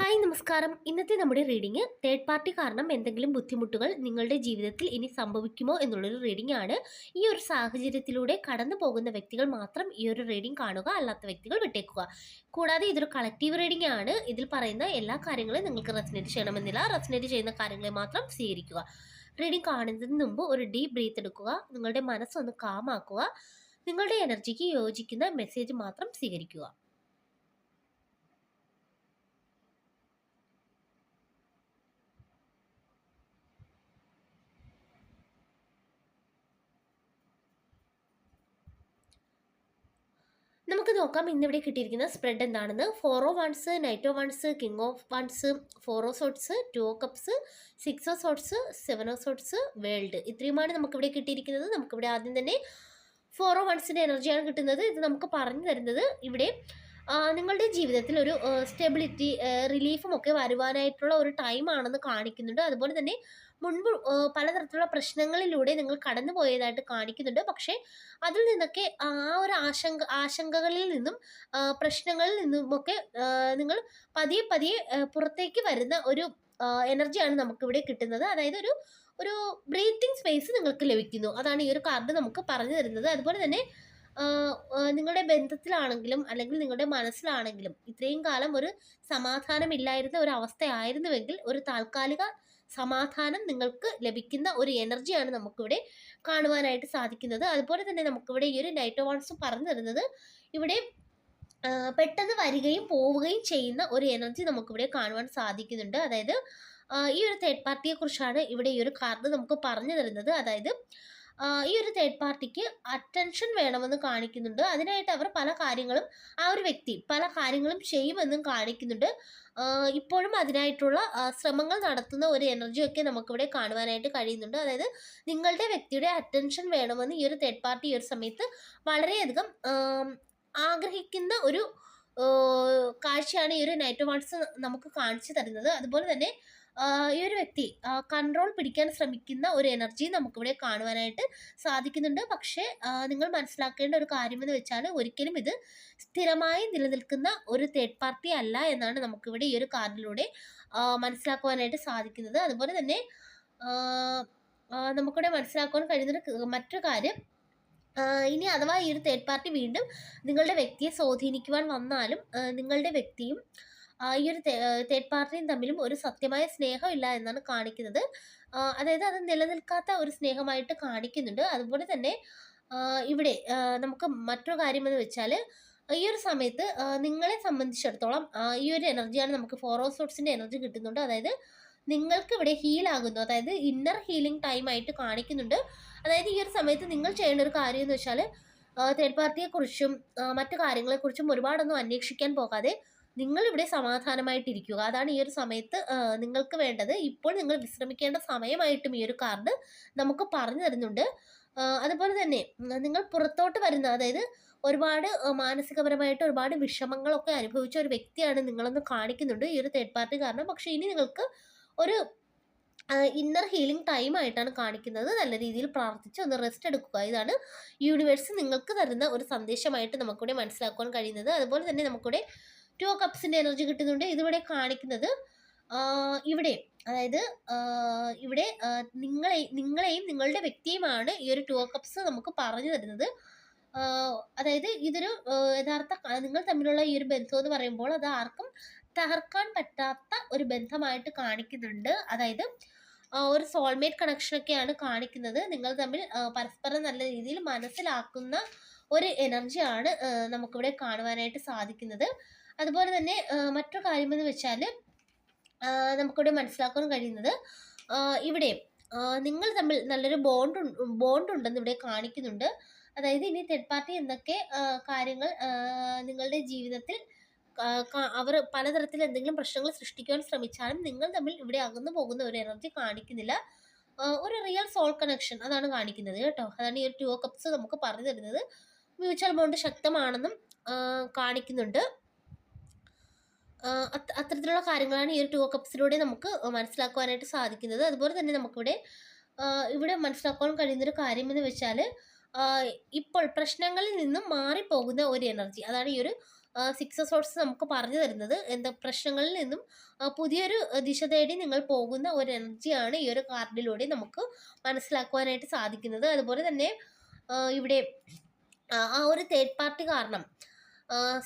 Hi നമസ്കാരം. ഇന്നത്തെ നമ്മുടെ റീഡിംഗ് തേർഡ് പാർട്ടി കാരണം എന്തെങ്കിലും ബുദ്ധിമുട്ടുകൾ നിങ്ങളുടെ ജീവിതത്തിൽ ഇനി സംഭവിക്കുമോ എന്നുള്ളൊരു റീഡിംഗ് ആണ്. ഈ ഒരു സാഹചര്യത്തിലൂടെ കടന്നു പോകുന്ന വ്യക്തികൾ മാത്രം ഈ ഒരു റീഡിംഗ് കാണുക, അല്ലാത്ത വ്യക്തികൾ വിട്ടേക്കുക. കൂടാതെ ഇതൊരു കളക്റ്റീവ് റീഡിംഗ് ആണ്. ഇതിൽ പറയുന്ന എല്ലാ കാര്യങ്ങളും നിങ്ങൾക്ക് റെസനേറ്റ് ചെയ്യണമെന്നില്ല. റെസനേറ്റ് ചെയ്യുന്ന കാര്യങ്ങളെ മാത്രം സ്വീകരിക്കുക. റീഡിംഗ് കാണുന്നതിന് മുമ്പ് ഒരു ഡീപ്പ് ബ്രീത്ത് എടുക്കുക. നിങ്ങളുടെ മനസ്സൊന്ന് കാമാക്കുക. നിങ്ങളുടെ എനർജിക്ക് യോജിക്കുന്ന മെസ്സേജ് മാത്രം സ്വീകരിക്കുക. നമുക്ക് നോക്കാം ഇന്നിവിടെ കിട്ടിയിരിക്കുന്ന സ്പ്രെഡ് എന്താണെന്ന്. 4 of wands, knight of wands, king of wands, 4 of swords, 2 of cups, 6 of swords, 7 of swords, world. ഇത്രയുമാണ് നമുക്കിവിടെ കിട്ടിയിരിക്കുന്നത്. നമുക്കിവിടെ ആദ്യം തന്നെ 4 ഓഫ് വൺസിൻ്റെ എനർജിയാണ് കിട്ടുന്നത്. ഇത് നമുക്ക് പറഞ്ഞു തരുന്നത് ഇവിടെ നിങ്ങളുടെ ജീവിതത്തിൽ ഒരു സ്റ്റെബിലിറ്റി, റിലീഫും ഒക്കെ വരുവാനായിട്ടുള്ള ഒരു ടൈമാണെന്ന് കാണിക്കുന്നുണ്ട്. അതുപോലെ തന്നെ മുൻപ് പലതരത്തിലുള്ള പ്രശ്നങ്ങളിലൂടെ നിങ്ങൾ കടന്നു പോയതായിട്ട് കാണിക്കുന്നുണ്ട്. പക്ഷേ അതിൽ നിന്നൊക്കെ ആ ഒരു ആശങ്കകളിൽ നിന്നും പ്രശ്നങ്ങളിൽ നിന്നുമൊക്കെ നിങ്ങൾ പതിയെ പതിയെ പുറത്തേക്ക് വരുന്ന ഒരു എനർജിയാണ് നമുക്കിവിടെ കിട്ടുന്നത്. അതായത് ഒരു ഒരു ബ്രീത്തിങ് സ്പേസ് നിങ്ങൾക്ക് ലഭിക്കുന്നു. അതാണ് ഈ ഒരു കാർഡ് നമുക്ക് പറഞ്ഞു തരുന്നത്. അതുപോലെ തന്നെ നിങ്ങളുടെ ബന്ധത്തിലാണെങ്കിലും അല്ലെങ്കിൽ നിങ്ങളുടെ മനസ്സിലാണെങ്കിലും ഇത്രയും കാലം ഒരു സമാധാനമില്ലായിരുന്ന ഒരു അവസ്ഥയായിരുന്നുവെങ്കിൽ ഒരു താൽക്കാലിക സമാധാനം നിങ്ങൾക്ക് ലഭിക്കുന്ന ഒരു എനർജിയാണ് നമുക്കിവിടെ കാണുവാനായിട്ട് സാധിക്കുന്നത്. അതുപോലെ തന്നെ നമുക്കിവിടെ ഈ ഒരു നൈറ്റ് ഓഫ് പറഞ്ഞു തരുന്നത് ഇവിടെ പെട്ടെന്ന് വരികയും പോവുകയും ചെയ്യുന്ന ഒരു എനർജി നമുക്കിവിടെ കാണുവാൻ സാധിക്കുന്നുണ്ട്. അതായത് ഈ ഒരു തേർഡ് പാർട്ടിയെ കുറിച്ചാണ് ഇവിടെ ഈ ഒരു കാർഡ് നമുക്ക് പറഞ്ഞു തരുന്നത്. അതായത് ഈ ഒരു തേർഡ് പാർട്ടിക്ക് അറ്റൻഷൻ വേണമെന്ന് കാണിക്കുന്നുണ്ട്. അതിനായിട്ട് അവർ പല കാര്യങ്ങളും, ആ ഒരു വ്യക്തി പല കാര്യങ്ങളും ചെയ്യുമെന്നും കാണിക്കുന്നുണ്ട്. ഇപ്പോഴും അതിനായിട്ടുള്ള ശ്രമങ്ങൾ നടത്തുന്ന ഒരു എനർജിയൊക്കെ നമുക്കിവിടെ കാണുവാനായിട്ട് കഴിയുന്നുണ്ട്. അതായത് നിങ്ങളുടെ വ്യക്തിയുടെ അറ്റൻഷൻ വേണമെന്ന് ഈ ഒരു തേർഡ് പാർട്ടി ഈ ഒരു സമയത്ത് വളരെയധികം ആഗ്രഹിക്കുന്ന ഒരു കാഴ്ചയാണ് ഈ ഒരു നൈറ്റ് വാൺസ് നമുക്ക് കാണിച്ചു തരുന്നത്. അതുപോലെ തന്നെ ഈ ഒരു വ്യക്തി കൺട്രോൾ പിടിക്കാൻ ശ്രമിക്കുന്ന ഒരു എനർജി നമുക്കിവിടെ കാണുവാനായിട്ട് സാധിക്കുന്നുണ്ട്. പക്ഷേ നിങ്ങൾ മനസ്സിലാക്കേണ്ട ഒരു കാര്യമെന്ന് വെച്ചാൽ ഒരിക്കലും ഇത് സ്ഥിരമായി നിലനിൽക്കുന്ന ഒരു തേർഡ് പാർട്ടി അല്ല എന്നാണ് നമുക്കിവിടെ ഈ ഒരു കാർഡിലൂടെ മനസ്സിലാക്കുവാനായിട്ട് സാധിക്കുന്നത്. അതുപോലെ തന്നെ നമുക്കിവിടെ മനസ്സിലാക്കുവാൻ കഴിയുന്ന മറ്റൊരു കാര്യം, ഇനി അഥവാ ഈ ഒരു തേർഡ് പാർട്ടി വീണ്ടും നിങ്ങളുടെ വ്യക്തിയെ സ്വാധീനിക്കുവാൻ വന്നാലും നിങ്ങളുടെ വ്യക്തിയും ഈ ഒരു തേർഡ് പാർട്ടിയും തമ്മിലും ഒരു സത്യമായ സ്നേഹമില്ല എന്നാണ് കാണിക്കുന്നത്. അതായത് അത് നിലനിൽക്കാത്ത ഒരു സ്നേഹമായിട്ട് കാണിക്കുന്നുണ്ട്. അതുപോലെ തന്നെ ഇവിടെ നമുക്ക് മറ്റൊരു കാര്യമെന്ന് വെച്ചാൽ ഈ ഒരു സമയത്ത് നിങ്ങളെ സംബന്ധിച്ചിടത്തോളം ഈ ഒരു എനർജിയാണ് നമുക്ക് 4 ഓഫ് സോട്ട്സിൻ്റെ എനർജി കിട്ടുന്നുണ്ട്. അതായത് നിങ്ങൾക്ക് ഇവിടെ ഹീലാകുന്നു, അതായത് ഇന്നർ ഹീലിംഗ് ടൈം ആയിട്ട് കാണിക്കുന്നുണ്ട്. അതായത് ഈ ഒരു സമയത്ത് നിങ്ങൾ ചെയ്യേണ്ട ഒരു കാര്യം എന്ന് വെച്ചാൽ തേർഡ് പാർട്ടിയെക്കുറിച്ചും മറ്റു കാര്യങ്ങളെക്കുറിച്ചും ഒരുപാടൊന്നും അന്വേഷിക്കാൻ പോകാതെ നിങ്ങളിവിടെ സമാധാനമായിട്ടിരിക്കുക. അതാണ് ഈ ഒരു സമയത്ത് നിങ്ങൾക്ക് വേണ്ടത്. ഇപ്പോൾ നിങ്ങൾ വിശ്രമിക്കേണ്ട സമയമായിട്ടും ഈ ഒരു കാർഡ് നമുക്ക് പറഞ്ഞു തരുന്നുണ്ട്. അതുപോലെ തന്നെ നിങ്ങൾ പുറത്തോട്ട് വരുന്ന, അതായത് ഒരുപാട് മാനസികപരമായിട്ട് ഒരുപാട് വിഷമങ്ങളൊക്കെ അനുഭവിച്ച ഒരു വ്യക്തിയാണ് നിങ്ങളെന്ന് കാണിക്കുന്നുണ്ട് ഈ ഒരു തേർഡ് പാർട്ടി കാരണം. പക്ഷേ ഇനി നിങ്ങൾക്ക് ഒരു ഇന്നർ ഹീലിംഗ് ടൈം ആയിട്ടാണ് കാണിക്കുന്നത്. നല്ല രീതിയിൽ പ്രാർത്ഥിച്ച് ഒന്ന് റെസ്റ്റ് എടുക്കുക. ഇതാണ് യൂണിവേഴ്സ് നിങ്ങൾക്ക് തരുന്ന ഒരു സന്ദേശമായിട്ട് നമുക്കിവിടെ മനസ്സിലാക്കുവാൻ കഴിയുന്നത്. അതുപോലെ തന്നെ നമുക്കിവിടെ 2 ഓഫ് കപ്സിൻ്റെ എനർജി കിട്ടുന്നുണ്ട്. ഇതിവിടെ കാണിക്കുന്നത് ഇവിടെ, അതായത് ഇവിടെ നിങ്ങളെയും നിങ്ങളുടെ വ്യക്തിയുമാണ് ഈ ഒരു 2 ഓഫ് കപ്സ് നമുക്ക് പറഞ്ഞു തരുന്നത്. അതായത് ഇതൊരു യഥാർത്ഥ നിങ്ങൾ തമ്മിലുള്ള ഈ ഒരു ബന്ധം എന്ന് പറയുമ്പോൾ അത് ആർക്കും തകർക്കാൻ പറ്റാത്ത ഒരു ബന്ധമായിട്ട് കാണിക്കുന്നുണ്ട്. അതായത് ഒരു സോൾമേറ്റ് കണക്ഷനൊക്കെയാണ് കാണിക്കുന്നത്. നിങ്ങൾ തമ്മിൽ പരസ്പരം നല്ല രീതിയിൽ മനസ്സിലാക്കുന്ന ഒരു എനർജിയാണ് നമുക്കിവിടെ കാണുവാനായിട്ട് സാധിക്കുന്നത്. അതുപോലെ തന്നെ മറ്റൊരു കാര്യമെന്ന് വെച്ചാൽ നമുക്കിവിടെ മനസ്സിലാക്കാൻ കഴിയുന്നത് ഇവിടെ നിങ്ങൾ തമ്മിൽ നല്ലൊരു ബോണ്ട് ഉണ്ടെന്ന് ഇവിടെ കാണിക്കുന്നുണ്ട്. അതായത് ഇനി തേർഡ് പാർട്ടി എന്തൊക്കെ കാര്യങ്ങൾ നിങ്ങളുടെ ജീവിതത്തിൽ അവർ പലതരത്തിൽ എന്തെങ്കിലും പ്രശ്നങ്ങൾ സൃഷ്ടിക്കുവാൻ ശ്രമിച്ചാലും നിങ്ങൾ തമ്മിൽ ഇവിടെ അകന്നു പോകുന്ന ഒരു എനർജി കാണിക്കുന്നില്ല. ഒരു റിയൽ സോൾ കണക്ഷൻ അതാണ് കാണിക്കുന്നത് കേട്ടോ. അതാണ് ഈ ഒരു 2 ഓഫ് കപ്സ് നമുക്ക് പറഞ്ഞു തരുന്നത്. മ്യൂച്വൽ ബോണ്ട് ശക്തമാണെന്നും കാണിക്കുന്നുണ്ട്. അത്തരത്തിലുള്ള കാര്യങ്ങളാണ് ഈ ഒരു 2 ഓഫ് കപ്സിലൂടെ നമുക്ക് മനസ്സിലാക്കുവാനായിട്ട് സാധിക്കുന്നത്. അതുപോലെ തന്നെ നമുക്കിവിടെ ഇവിടെ മനസ്സിലാക്കാൻ കഴിയുന്നൊരു കാര്യമെന്ന് വെച്ചാൽ ഇപ്പോൾ പ്രശ്നങ്ങളിൽ നിന്നും മാറിപ്പോകുന്ന ഒരു എനർജി, അതാണ് ഈ ഒരു സിക്സ് ഓഫ് സോർട്സ് നമുക്ക് പറഞ്ഞു തരുന്നത് എന്താ പ്രശ്നങ്ങളിൽ നിന്നും പുതിയൊരു ദിശ തേടി നിങ്ങൾ പോകുന്ന ഒരു എനർജിയാണ് ഈ ഒരു കാർഡിലൂടെ നമുക്ക് മനസ്സിലാക്കുവാനായിട്ട് സാധിക്കുന്നത്. അതുപോലെ തന്നെ ഇവിടെ ആ ഒരു തേർഡ് പാർട്ടി കാരണം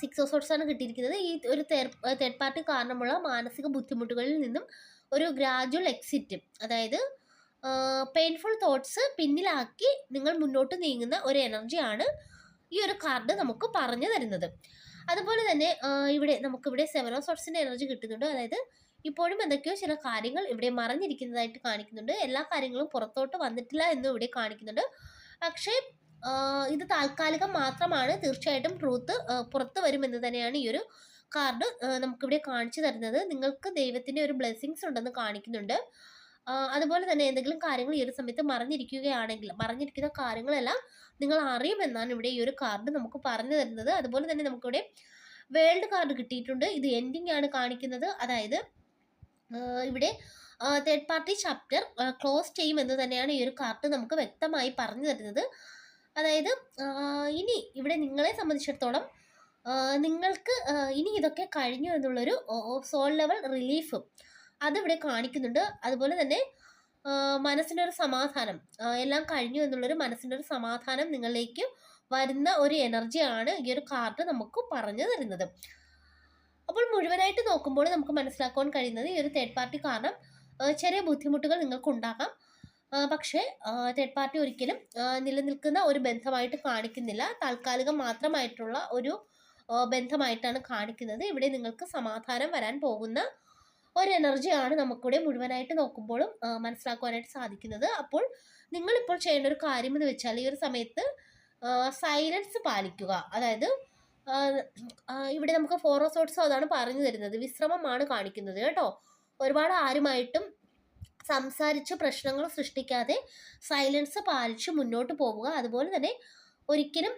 സിക്സ് ഓഫ് സോർട്സ് ആണ് കിട്ടിയിരിക്കുന്നത്. ഈ ഒരു തേർഡ് പാർട്ടി കാരണമുള്ള മാനസിക ബുദ്ധിമുട്ടുകളിൽ നിന്നും ഒരു ഗ്രാജുവൽ എക്സിറ്റ്, അതായത് പെയിൻഫുൾ തോട്ട്സ് പിന്നിലാക്കി നിങ്ങൾ മുന്നോട്ട് നീങ്ങുന്ന ഒരു എനർജിയാണ് ഈ ഒരു കാർഡ് നമുക്ക് പറഞ്ഞു തരുന്നത്. അതുപോലെ തന്നെ നമുക്കിവിടെ സെവൻ ഓഫ് സോർട്സിൻ്റെ എനർജി കിട്ടുന്നുണ്ട്. അതായത് ഇപ്പോഴും എന്തൊക്കെയോ ചില കാര്യങ്ങൾ ഇവിടെ മറഞ്ഞിരിക്കുന്നതായിട്ട് കാണിക്കുന്നുണ്ട്. എല്ലാ കാര്യങ്ങളും പുറത്തോട്ട് വന്നിട്ടില്ല എന്നും ഇവിടെ കാണിക്കുന്നുണ്ട്. പക്ഷേ ഇത് താൽക്കാലികം മാത്രമാണ്. തീർച്ചയായിട്ടും ട്രൂത്ത് പുറത്ത് വരുമെന്ന് തന്നെയാണ് ഈ ഒരു കാർഡ് നമുക്കിവിടെ കാണിച്ചു തരുന്നത്. നിങ്ങൾക്ക് ദൈവത്തിൻ്റെ ഒരു ബ്ലെസ്സിങ്സ് ഉണ്ടെന്ന് കാണിക്കുന്നുണ്ട്. അതുപോലെ തന്നെ എന്തെങ്കിലും കാര്യങ്ങൾ ഈ ഒരു സമയത്ത് മറഞ്ഞിരിക്കുന്ന കാര്യങ്ങളെല്ലാം നിങ്ങൾ അറിയുമെന്നാണ് ഇവിടെ ഈ ഒരു കാർഡ് നമുക്ക് പറഞ്ഞു തരുന്നത്. അതുപോലെ തന്നെ നമുക്കിവിടെ വേൾഡ് കാർഡ് കിട്ടിയിട്ടുണ്ട്. ഇത് എൻഡിങ് ആണ് കാണിക്കുന്നത്. അതായത് ഇവിടെ തേർഡ് പാർട്ടി ചാപ്റ്റർ ക്ലോസ് ചെയ്യും എന്ന് തന്നെയാണ് ഈ ഒരു കാർഡ് നമുക്ക് വ്യക്തമായി പറഞ്ഞു തരുന്നത്. അതായത് ഇനി ഇവിടെ നിങ്ങളെ സംബന്ധിച്ചിടത്തോളം നിങ്ങൾക്ക് ഇനി ഇതൊക്കെ കഴിഞ്ഞു എന്നുള്ളൊരു സോൾ ലെവൽ റിലീഫും അതിവിടെ കാണിക്കുന്നുണ്ട്. അതുപോലെ തന്നെ മനസ്സിനൊരു സമാധാനം, എല്ലാം കഴിഞ്ഞു എന്നുള്ളൊരു മനസ്സിനൊരു സമാധാനം നിങ്ങളിലേക്ക് വരുന്ന ഒരു എനർജിയാണ് ഈ ഒരു കാർഡ് നമുക്ക് പറഞ്ഞു തരുന്നത്. അപ്പോൾ മുഴുവനായിട്ട് നോക്കുമ്പോൾ നമുക്ക് മനസ്സിലാക്കാൻ കഴിയുന്നത് ഈ ഒരു തേർഡ് പാർട്ടി കാരണം ചെറിയ ബുദ്ധിമുട്ടുകൾ നിങ്ങൾക്ക് ഉണ്ടാകാം. പക്ഷേ തേർഡ് പാർട്ടി ഒരിക്കലും നിലനിൽക്കുന്ന ഒരു ബന്ധമായിട്ട് കാണിക്കുന്നില്ല. താൽക്കാലികം മാത്രമായിട്ടുള്ള ഒരു ബന്ധമായിട്ടാണ് കാണിക്കുന്നത്. ഇവിടെ നിങ്ങൾക്ക് സമാധാനം വരാൻ പോകുന്ന ഒരു എനർജിയാണ് നമുക്കിവിടെ മുഴുവനായിട്ട് നോക്കുമ്പോഴും മനസ്സിലാക്കുവാനായിട്ട് സാധിക്കുന്നത്. അപ്പോൾ നിങ്ങളിപ്പോൾ ചെയ്യേണ്ട ഒരു കാര്യം എന്ന് വെച്ചാൽ ഈ ഒരു സമയത്ത് സൈലൻസ് പാലിക്കുക. അതായത് ഇവിടെ നമുക്ക് ഫോർ ഓഫ് സോർട്സ് അതാണ് പറഞ്ഞു തരുന്നത്. വിശ്രമമാണ് കാണിക്കുന്നത് കേട്ടോ. ഒരുപാട് ആരുമായിട്ടും സംസാരിച്ച് പ്രശ്നങ്ങൾ സൃഷ്ടിക്കാതെ സൈലൻസ് പാലിച്ച് മുന്നോട്ട് പോവുക. അതുപോലെ തന്നെ ഒരിക്കലും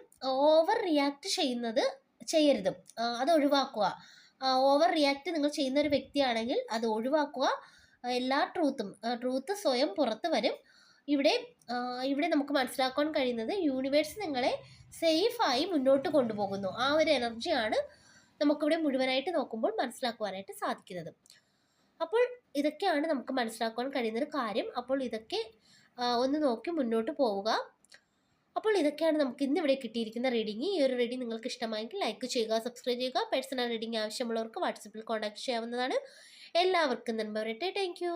ഓവർ റിയാക്ട് ചെയ്യരുത്, അത് ഒഴിവാക്കുക. ഓവർ റിയാക്ട് നിങ്ങൾ ചെയ്യുന്ന ഒരു വ്യക്തിയാണെങ്കിൽ അത് ഒഴിവാക്കുക. എല്ലാ ട്രൂത്ത് സ്വയം പുറത്ത് വരും. ഇവിടെ നമുക്ക് മനസ്സിലാക്കാൻ കഴിയുന്നത് യൂണിവേഴ്സ് നിങ്ങളെ സേഫായി മുന്നോട്ട് കൊണ്ടുപോകുന്നു. ആ ഒരു എനർജിയാണ് നമുക്കിവിടെ മുഴുവനായിട്ട് നോക്കുമ്പോൾ മനസ്സിലാക്കുവാനായിട്ട് സാധിക്കുന്നത്. അപ്പോൾ ഇതൊക്കെയാണ് നമുക്ക് മനസ്സിലാക്കാൻ കഴിയുന്നൊരു കാര്യം. അപ്പോൾ ഇതൊക്കെ ഒന്ന് നോക്കി മുന്നോട്ട് പോവുക. അപ്പോൾ ഇതൊക്കെയാണ് നമുക്ക് ഇന്നിവിടെ കിട്ടിയിരിക്കുന്ന റീഡിങ്. ഈ ഒരു റീഡിങ് നിങ്ങൾക്ക് ഇഷ്ടമായെങ്കിൽ ലൈക്ക് ചെയ്യുക, സബ്സ്ക്രൈബ് ചെയ്യുക. പേഴ്സണൽ റീഡിങ് ആവശ്യമുള്ളവർക്ക് വാട്സപ്പിൽ കോൺടാക്ട് ചെയ്യാവുന്നതാണ്. എല്ലാവർക്കും നന്മ വരട്ടെ. Thank you.